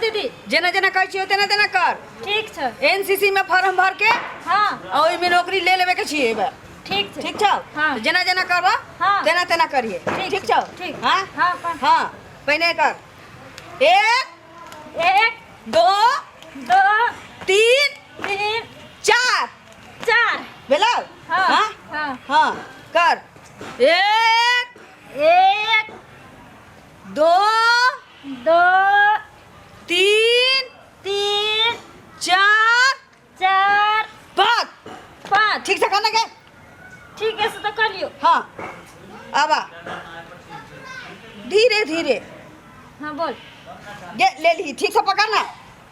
दीदी जेना जेना कहै छियो तेना तेना कर। ठीक छै। एनसीसी में फॉर्म भर के हाँ और ओइ में नौकरी ले लेबे के छिए बा। ठीक छै। ठीक छौ? हाँ। तो जेना जेना करबा हाँ। तेना तेना करिए। ठीक छौ? ठीक। हां हाँ हां पहले कर 1 1 2 2 3 3 4 4 बेला। हाँ हां हाँ हां कर 1 1 2 2 3 3 4 4 5 5 ठीक से करना के। ठीक है से तो कर लियो। हाँ आबा धीरे धीरे हाँ बोल ये ले ली। ठीक से पकड़ना।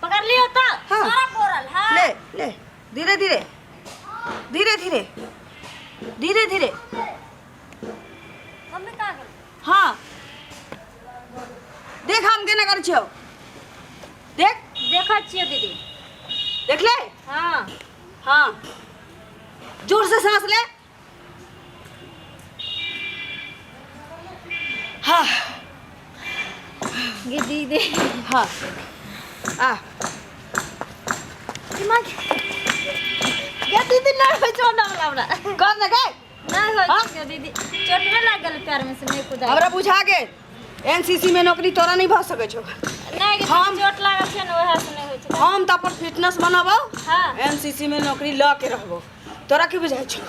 पकड़ लियो तो हाँ। सारा बोरल। हाँ ले ले धीरे धीरे धीरे धीरे धीरे धीरे। मम्मी कहाँ गई? हाँ देख हम केना कर छियो। देख देखा छियो दीदी। देख ले। हाँ हाँ जोर से सांस ले। हाँ ये दीदी हाँ आ दिमाग ये दीदी ना हो छोड़ ना हमरा कर ना के। ना हो हाँ? छियो दीदी चोट में लग गेल पैर में से नहीं कुदाई। हमरा बुझा गेल एनसीसी में नौकरी तोरा नहीं भ सकै छौ। नहीं कि हम- चोट लागल छै ना ओहे से नहीं होय छै। हम त अपन फिटनेस बनाबो। हाँ एनसीसी में नौकरी ल के रहबो। तोरा की बुझाइ छौ?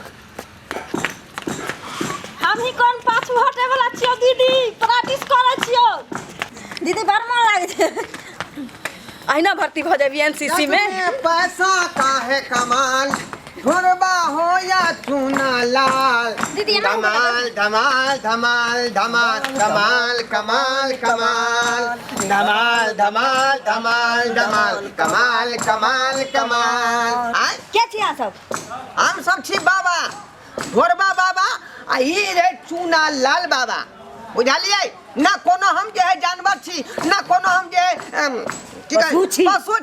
हम ही कौन पाछू हटे वाला छियो दीदी प्रैक्टिस करे छियो दीदी बड़ मन लागे छै। अहिना भर्ती भ जाबी एनसीसी में। पैसा का है कमाल घुरबा हो या चूना लाल। दीदी यहाँ धमाल धमाल धमाल धमाल धमाल कमाल कमाल धमाल धमाल धमाल धमाल कमाल कमाल कमाल। आय क्या छिया सब? हम सब छी बाबा घोरबा बाबा आ ई रे चूना लाल बाबा बुझलिए ना। कोनो हम जे है जानवर छी ना कोनो हम जे है पशु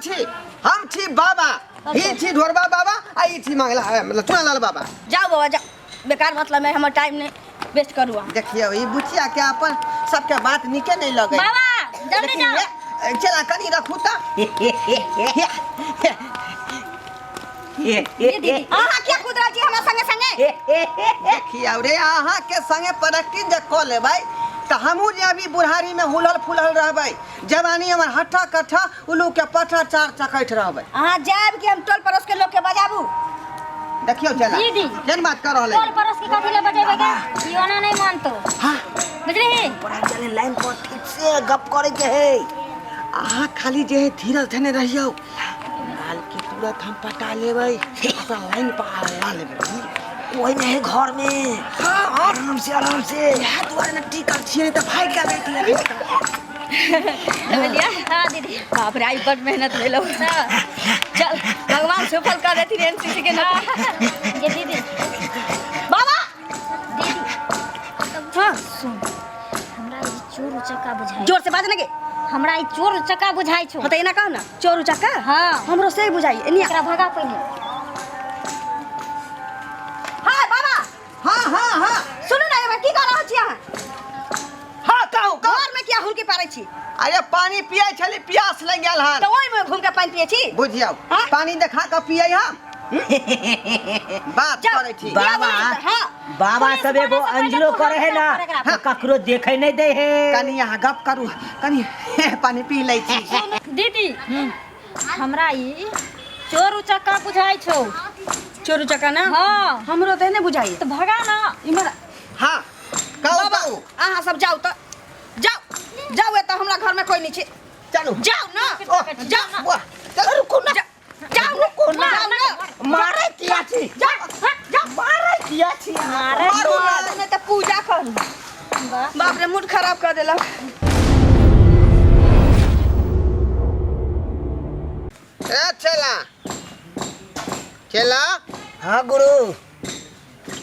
छी। हम छी बाबा ही छी ढोरबा बाबा आ ई छी मंगला मतलब चूना लाल बाबा। जाओ बाबा जाओ बेकार मतलब में हमर टाइम नहीं वेस्ट करू। देखिए ई बुचिया के अपन सबके बात निके नहीं लगे। बाबा जल्दी जाओ। चला कनी रखू त दीदी आहा क्या कूद रही छी हमरा संगे संगे? देखिए रे अहाँ के संगे प्रैक्टिस जे क लेबै त हमहू जे अभी बुढ़ारी में हुलल फुलल रहबै जवानी हमर हट्ठा कट्ठा उल्लू के पट्ठा चार चकैठ रहबै। अहाँ जाब कि हम टोल पड़ोस के लोग के बजाबू? देखियो चला दीदी। केन बात कर रहले टोल पड़ोस के कथी ले बजेबे के योना नहीं मानतो। हां बुझली पड़ा चले लाइन पर ठीक से गप करे के है। अहाँ खाली जे है धीरज धने रहियो लाल के तुरंत हम पटा लेबै अपना लाइन पर ला लेबै। कोई नहीं घर में आराम से यहाँ द्वारे न टिकट छिए त भाग के बैठ ले। लिया। हाँ दीदी बाप रे आई बड़ मेहनत ले लो। चल भगवान सफल कर देती एनसीसी के नौकरी। ये दीदी बाबा दीदी हाँ सुन हमरा ई चोर उचक्का बुझाई। जोर से बाज ना के। हमरा ई चोर उचक्का बुझाई छो। होता ना कहो ना चोर उचक्का। हाँ हमरो से बुझाई एनिया। एकरा भगा पहिले। हां बाबा हाँ सुनो ना एमे की कर रहल छी अहाँ? हाँ कहू घर में क्या हुलके पारे छी? अरे पानी पिए छली प्यास लग गेल हन तो ओइ में घूम के पानी पिए छी? बुझियो हाँ? पानी देखा के पिए हम बात जाओ। करे छी। बाबा हाँ बाबा सब एगो अंजलो करे है ना हाँ। ककरो देखे नहीं दे है। कनी यहाँ गप करू कनी पानी पी लै छी। दीदी हमरा ई चोर उचक्का बुझाई छो। चोर उचक्का ना? हाँ हमरो तो नहीं बुझाई। तो भगा ना। इमरा हाँ कहू बाबा कहू अहाँ सब जाओ तो जाओ जाओ ए तो हमरा घर में कोई नहीं छे। चलू जाओ ना जाओ वाह चल रुको ना जाओ ना जाओ ना मारे किया छी जाओ मारे किया छी मारे मारो ना नहीं तो पूजा करू। बाप रे मूड खराब कर देलक। ए चला चला। हाँ गुरु।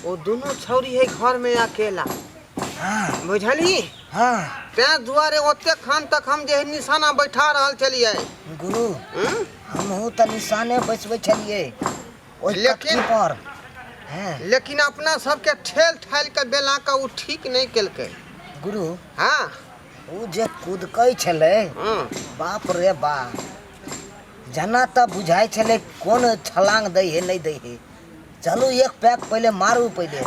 वो दोनों छौरी है घर में अकेला हाँ बुझली। हाँ ते दुआरे ओते खान तक हम जे निशाना बैठा रहल छलिए। गुरु हमहू त निशाने बैसबे छलिए ओइ लेकिन- कटकी पर। हैं लेकिन अपना सबके ठेल ठाल के बेला का वो ठीक नहीं केलकै। गुरु हाँ ओ उ जे कूदकै छलै बाप रे बाप जना त बुझाइ छलै कोन छलांग दै है नहीं दै है। चलू एक पैक पहले मारू पहले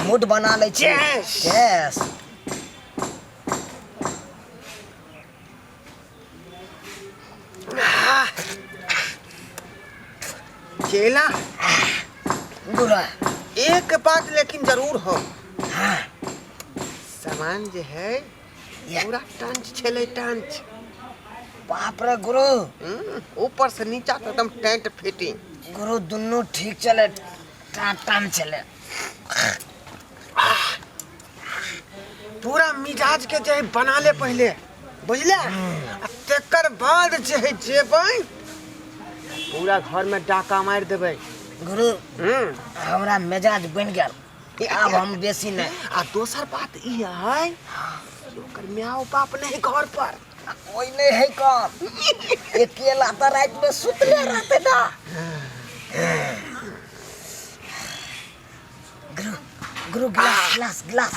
मूड बना ले छी। यस केला गुरा एक बात लेकिन जरूर हो, हाँ सामान जो है ये पूरा टंच छले टंच। बाप रे गुरु ऊपर से नीचा तो एकदम टाइट फिटिंग। गुरु दुनू ठीक चले टान चले। पूरा मिजाज के जे बना ले पहले बुझले, तेकर बाद जे है जेबै पूरा घर में डाका मार देबै। गुरु हमरा मिजाज बन गेल, अब हम बेसी नहीं। आ दोसर बात ई है ओकर म्याओ बाप नहीं घर पर, कोई नहीं है कौन अकेला तो रात में सुतले रहते ना। गुरु गुरु गिलास गिलास गिलास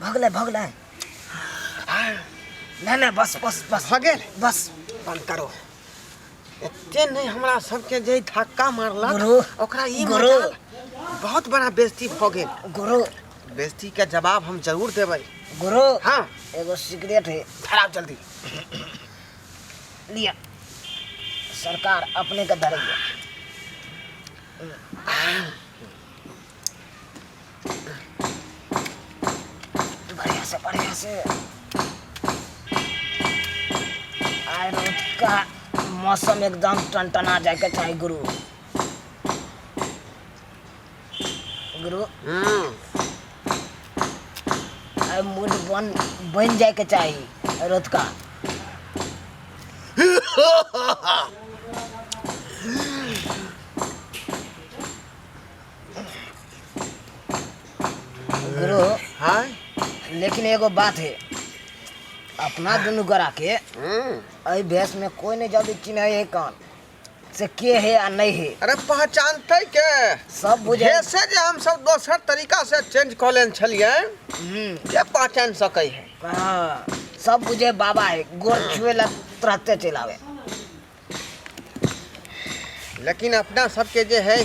भगले नहीं बस बस बस हो गेल बस बंद करो। एते नहीं हमरा सबके जे धक्का मारलक गुरु, ओकरा ई गुरु। मजाल बहुत बड़ा बेइज्जती हो गेल। गुरु बेइज्जती के जवाब हम जरूर देबै। गुरु हाँ एगो सिगरेट है खराब जल्दी लिया, सरकार अपने का धरेगा। बढ़िया से आए रोज का मौसम एकदम टनटना जाए के चाहिए गुरु। गुरु मूड बन जाए के चाहिए रोज का। गुरु हाँ लेकिन एगो बात है, अपना दुनू गरा के अई भेष में कोई नहीं जल्दी चिन्ह है कौन से के है या नहीं है। अरे पहचानते के सब बुझे जैसे जे हम सब दोसर तरीका से चेंज कर लेन छलिए ये पहचान सकै है। हाँ, सब बुझे बाबा है, गोर छुए ला रहते चलावे। लेकिन अपना सबके जे है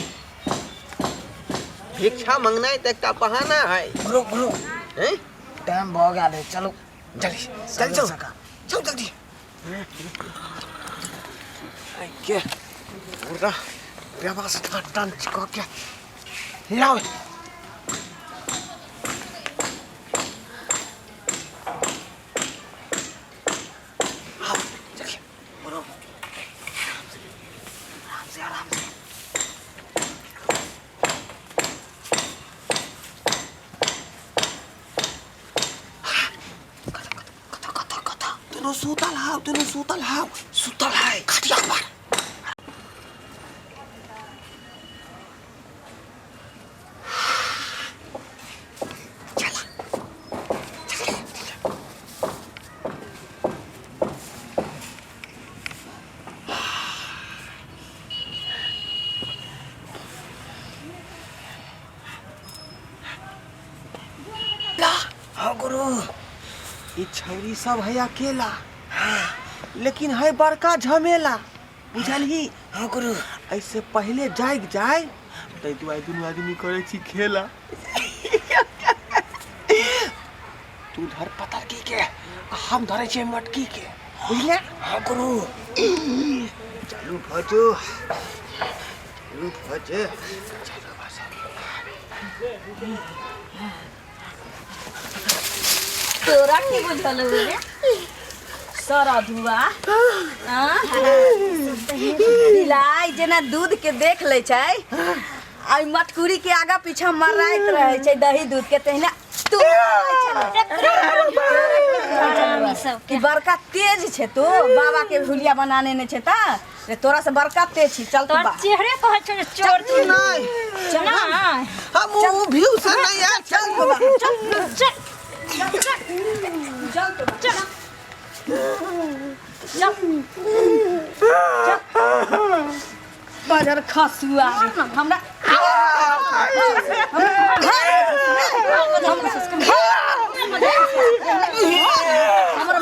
भिक्षा मांगना है तो एक बहाना है। गुरु गुरु हैं? टाइम हो गया है, चलो जल्दी चल जाओ जाओ जल्दी। के पूरा व्यवस्था टंच को के लाओ। तुनु सुतल है खटिया पर। हाँ गुरु ये छौरी सब है अकेला, लेकिन है बड़का झमेला बुझलही। हाँ गुरु ऐसे पहले जाग जाए तो दुनू आदमी करे छी खेला। तू धर पतरकी के हम धरे छी मटकी के बुझले। हाँ गुरु चलू भजो चलू भजे तोरा की बुझल रे सारा धुआ बिलाई जेना दूध के देख ले छै आ मटकुरी के आगा पीछा मराइत रहे छै दही दूध के तहिना तू कि बड़का तेज छै तू बाबा के हुलिया बनाने ने छै ता रे तोरा से बड़का तेज छी। चल तू चेहरे कहै छै चोर छी नहीं चल हम वो व्यू से नहीं यार। चल बाजार खसुआ हमरा हमरा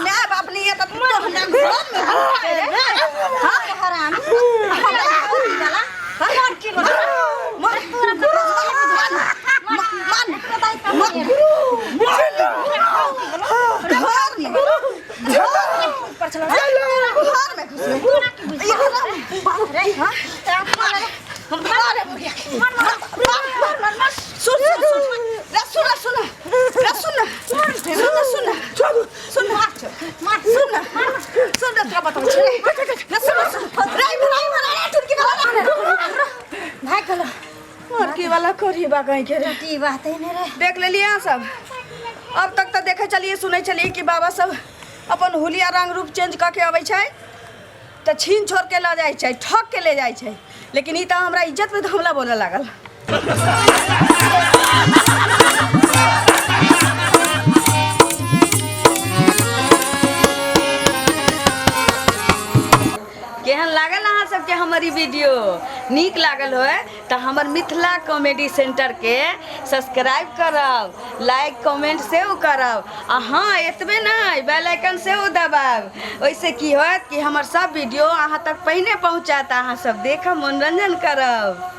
बा कहीं के रे की बात है रे। देख ले लिया सब। अब तक तो देखे चलिए सुने चलिए कि बाबा सब अपन हुलिया रंग रूप चेंज करके अबै छै तो छीन छोड़ के ले जाए छै, ठक के ले जाए छै, लेकिन ई तो हमरा इज्जत पे हमला बोले लागल। केहन लागल अहाँ सबके हमारी वीडियो? नीक लागल हो तो हमर मिथिला कॉमेडी सेंटर के सब्सक्राइब करब, लाइक कमेंट से करब, आ हाँ एतबे नहीं बेल आइकन से दबाब। ओइसे की होत कि हमर सब वीडियो अहाँ तक पहिने पहुँचात, अहाँ सब देखब, मनोरंजन करब।